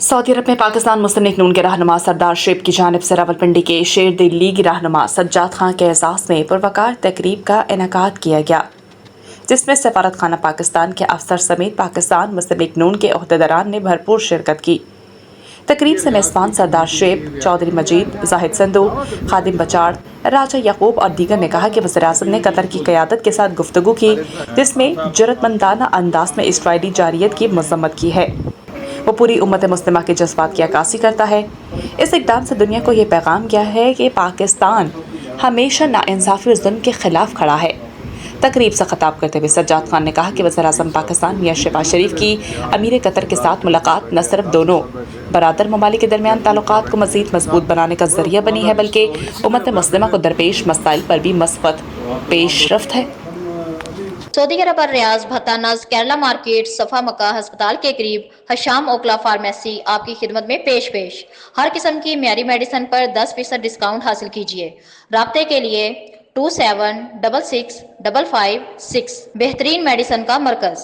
Saudi अरब में पाकिस्तान मुस्लिम league नून के रहनुमा सरदार शेब की जानिब से रावलपिंडी के शेर दिल लीग रहनुमा सज्जाद खान के एजाज़ में पुरवकार तकरीब का इनेकाद किया गया, जिसमें सफारत खाना पाकिस्तान के अफसर समेत पाकिस्तान मुस्लिम लीग नून के ओहदेदारान ने भरपूर शिरकत की। तकरीब से मेज़बान सरदार शेब, चौधरी मजीद, जाहिद संधू, खादिम बचाड़, राजा यकूब और दीगर ने कहा कि वज़ीर-ए-आज़म ने कतर की क़यादत के साथ गुफ्तगू की, जिसमें जुर्रतमंदाना अंदाज में इसराइली जारियत की मज़म्मत की है। वो पूरी उम्मत मुस्लिमा के जज्बात की अक्कासी करता है। इस इक़दाम से दुनिया को ये पैगाम गया है कि पाकिस्तान हमेशा नाइंसाफ़ी और ज़ुल्म के ख़िलाफ़ खड़ा है। तकरीब से ख़िताब करते हुए सज्जाद खान ने कहा कि वज़ीर-ए-आज़म पाकिस्तान मियां शहबाज शरीफ की अमीर कतर के साथ मुलाकात न सिर्फ दोनों बरादर ममालिक के दरमियान ताल्लुकात को मज़ीद मजबूत बनाने का ज़रिया बनी है, बल्कि उम्मत मुस्लिमा को दरपेश मसाइल पर भी मस्बत पेशरफ्त है। सऊदी अरब और रियाज भत्तानज केरला मार्केट सफा मक्का अस्पताल के करीब हशाम ओकला फार्मेसी आपकी खिदमत में पेश हर किस्म की म्यारी मेडिसिन पर 10% डिस्काउंट हासिल कीजिए। राब्ते के लिए 27665556 बेहतरीन मेडिसिन का मरकज।